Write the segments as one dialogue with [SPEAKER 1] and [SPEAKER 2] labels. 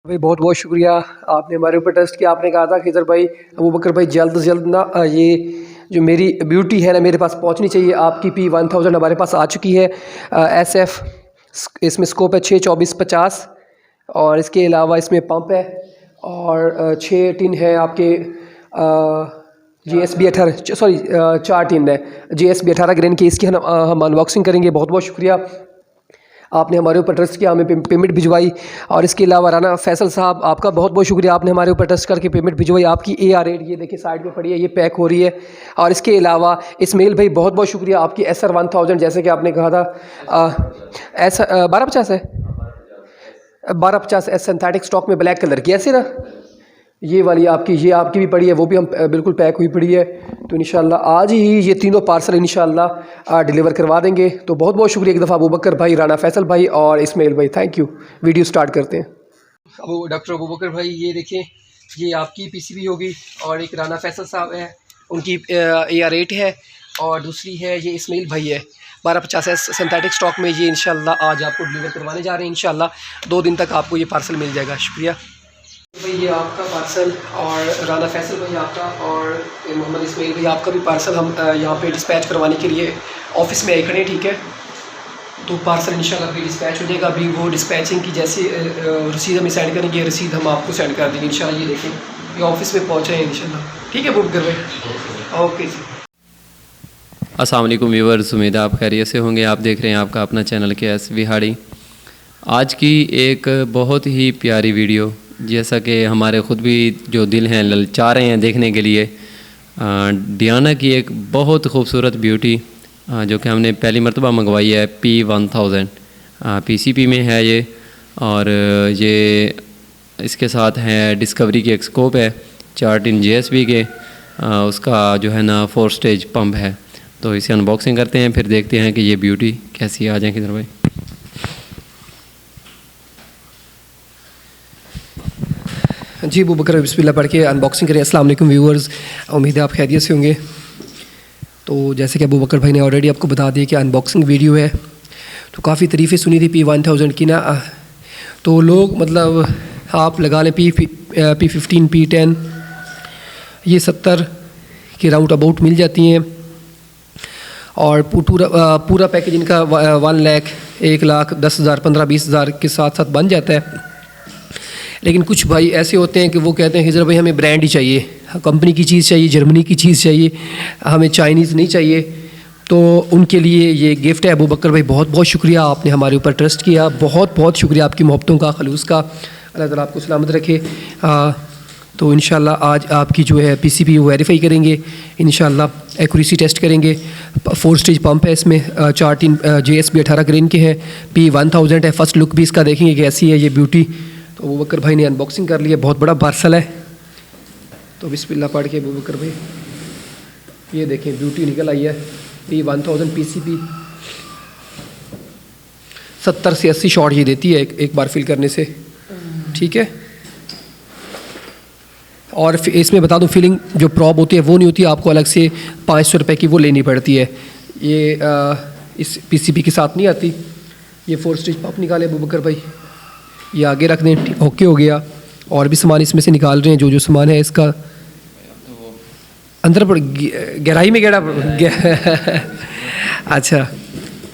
[SPEAKER 1] भाई बहुत बहुत शुक्रिया, आपने हमारे ऊपर ट्रस्ट किया। आपने कहा था खिजर भाई, अबू बकर भाई, जल्द से जल्द ना ये जो मेरी ब्यूटी है ना मेरे पास पहुंचनी चाहिए। आपकी P1000 हमारे पास आ चुकी है। SF इसमें स्कोप है 6, 24, 50 और इसके अलावा इसमें पंप है और 6 टिन है आपके GSB 18, सॉरी 4 टिन है GSB 18 ग्रेन की। इसकी हम अनबॉक्सिंग करेंगे। बहुत बहुत शुक्रिया, आपने हमारे ऊपर ट्रस्ट किया, हमें पेमेंट भिजवाई। और इसके अलावा राना फैसल साहब, आपका बहुत बहुत शुक्रिया, आपने हमारे ऊपर ट्रस्ट करके पेमेंट भिजवाई। आपकी AR8 ये देखिए साइड में पड़ी है, ये पैक हो रही है। और इसके अलावा इस्माइल भाई बहुत बहुत शुक्रिया, आपकी SR1000 जैसे कि आपने कहा था S 1250 है, 1250 सिंथेटिक स्टॉक में ब्लैक कलर की, ऐसे ना ये वाली आपकी, ये आपकी भी पड़ी है, वो भी हम बिल्कुल पैक हुई पड़ी है। तो इंशाल्लाह आज ही ये तीनों पार्सल इंशाल्लाह डिलीवर करवा देंगे। तो बहुत बहुत शुक्रिया एक दफ़ा अबू बकर भाई, राना फैसल भाई और इस्माइल भाई, थैंक यू। वीडियो स्टार्ट करते हैं। अब डॉक्टर अबू बकर भाई, ये देखें, ये आपकी PCB होगी और एक राना फैसल साहब है, उनकी AR8 है और दूसरी है ये इस्माइल भाई है 1250 सिंथेटिक स्टॉक में। ये इंशाल्लाह आज आपको डिलीवर करवाने जा रहे हैं। इंशाल्लाह 2 दिन तक आपको ये पार्सल मिल जाएगा। शुक्रिया भाई, ये आपका पार्सल और राना फैसल भाई आपका और मोहम्मद इस्माइल भाई आपका भी पार्सल हम यहाँ पे डिस्पैच करवाने के लिए ऑफिस में आए खड़े हैं, ठीक है। तो पार्सल इंशाल्लाह अभी डिस्पैच हो जाएगा। अभी वो डिस्पैचिंग की जैसे रसीद हमें सेंड करेंगे, रसीद हम आपको सेंड कर देंगे इंशाल्लाह। ये देखें, ये ऑफिस में पहुँचे हैं इंशाल्लाह, ठीक है बुक कर भाई, ओके जी।
[SPEAKER 2] अस्सलाम वालेकुम व्यूअर्स, उम्मीद है आप खैरियत से होंगे। आप देख रहे हैं आपका अपना चैनल KS विहाड़ी। आज की एक बहुत ही प्यारी वीडियो, जैसा कि हमारे ख़ुद भी जो दिल हैं ललचा रहे हैं देखने के लिए, डियाना की एक बहुत खूबसूरत ब्यूटी जो कि हमने पहली मरतबा मंगवाई है P1000 PCP में है ये। और ये इसके साथ है डिस्कवरी की एक स्कोप है, 4 टिन GSB के, उसका जो है ना 4 स्टेज पंप है। तो इसे अनबॉक्सिंग करते हैं, फिर देखते हैं कि ये ब्यूटी कैसी आ जाए। किधर भाई,
[SPEAKER 1] जी अबू बकर बिस्मिल्लाह पढ़ के अनबॉक्सिंग करें। अस्सलाम वालेकुम व्यूअर्स, उम्मीद है आप खैरियत से होंगे। तो जैसे कि अबू बकर भाई ने ऑलरेडी आपको बता दिया कि अनबॉक्सिंग वीडियो है। तो काफ़ी तारीफ़ें सुनी थी P1000 की ना, तो लोग मतलब आप लगा लें P15 P10 ये 70 के राउंड अबाउट मिल जाती हैं और पूरा पैकेज इनका 1 लाख 1 लाख 10,000 15-20,000 के साथ साथ बन जाता है। लेकिन कुछ भाई ऐसे होते हैं कि वो कहते हैं खिजर भाई हमें ब्रांड ही चाहिए, कंपनी की चीज़ चाहिए, जर्मनी की चीज़ चाहिए, हमें चाइनीज़ नहीं चाहिए। तो उनके लिए ये गिफ्ट है। अबू बकर भाई बहुत बहुत शुक्रिया, आपने हमारे ऊपर ट्रस्ट किया, बहुत बहुत शुक्रिया आपकी मोहब्बतों का, खलूस का। अल्लाह ताला आपको सलामत रखे। तो इंशाल्लाह आज आपकी जो है PCB वेरीफाई करेंगे, इंशाल्लाह एक्यूरेसी टेस्ट करेंगे। 4 स्टेज पंप है इसमें, 4 टिन GSB 18 ग्रेन के हैं, P1000 है। फर्स्ट लुक भी इसका देखेंगे कैसी है ये ब्यूटी। तो अबू बकर भाई ने अनबॉक्सिंग कर लिया, बहुत बड़ा पार्सल है। तो बिस्मिल्लाह पढ़ के अबू बकर भाई, ये देखें ब्यूटी निकल आई है। P1000 PCB 70 से 80 शॉट ये देती है एक बार फिल करने से, ठीक है। और इसमें बता दूं, फिलिंग जो प्रॉब होती है वो नहीं होती, आपको अलग से 500 रुपये की वो लेनी पड़ती है। ये इस PCB के साथ नहीं आती। ये 4 स्टेज पंप निकाले अबू बकर भाई, ये आगे रख दें, ओके हो गया। और भी सामान इसमें से निकाल रहे हैं, जो सामान है इसका अंदर पर गहराई में गहरा अच्छा,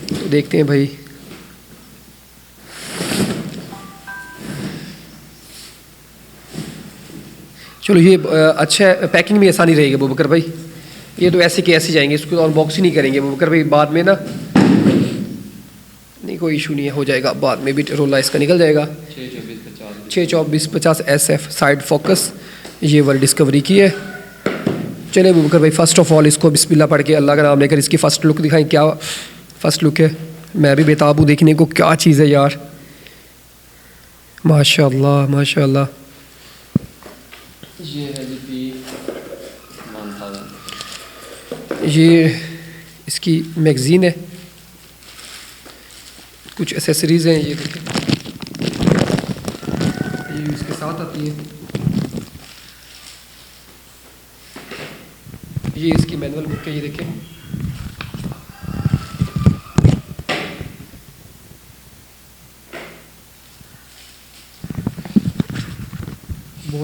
[SPEAKER 1] तो देखते हैं भाई। चलो ये अच्छा है, पैकिंग में आसानी रहेगी अबू बकर भाई। ये तो ऐसे के ऐसे जाएंगे, इसको अनबॉक्स ही नहीं करेंगे अबू बकर भाई, बाद में ना नहीं कोई इशू नहीं है, हो जाएगा बाद में भी, रोला इसका निकल जाएगा। 62450 SF साइड फोकस, ये वाली डिस्कवरी की है। चलिए अबू बकर भाई, फ़र्स्ट ऑफ़ ऑल इसको बिस्मिल्लाह पढ़ के अल्लाह का नाम लेकर इसकी फ़र्स्ट लुक दिखाएं। क्या फ़र्स्ट लुक है, मैं भी बेताब हूँ देखने को, क्या चीज़ है यार, माशाअल्लाह माशाअल्लाह।
[SPEAKER 2] ये है जी P1000,
[SPEAKER 1] ये इसकी मैगज़ीन है, कुछ एसेसरीज़ हैं, ये देखें, ये इसके साथ आती है। ये इसकी मैनुअल बुक है, ये देखें।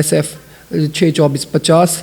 [SPEAKER 1] SF 62450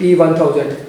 [SPEAKER 1] P1000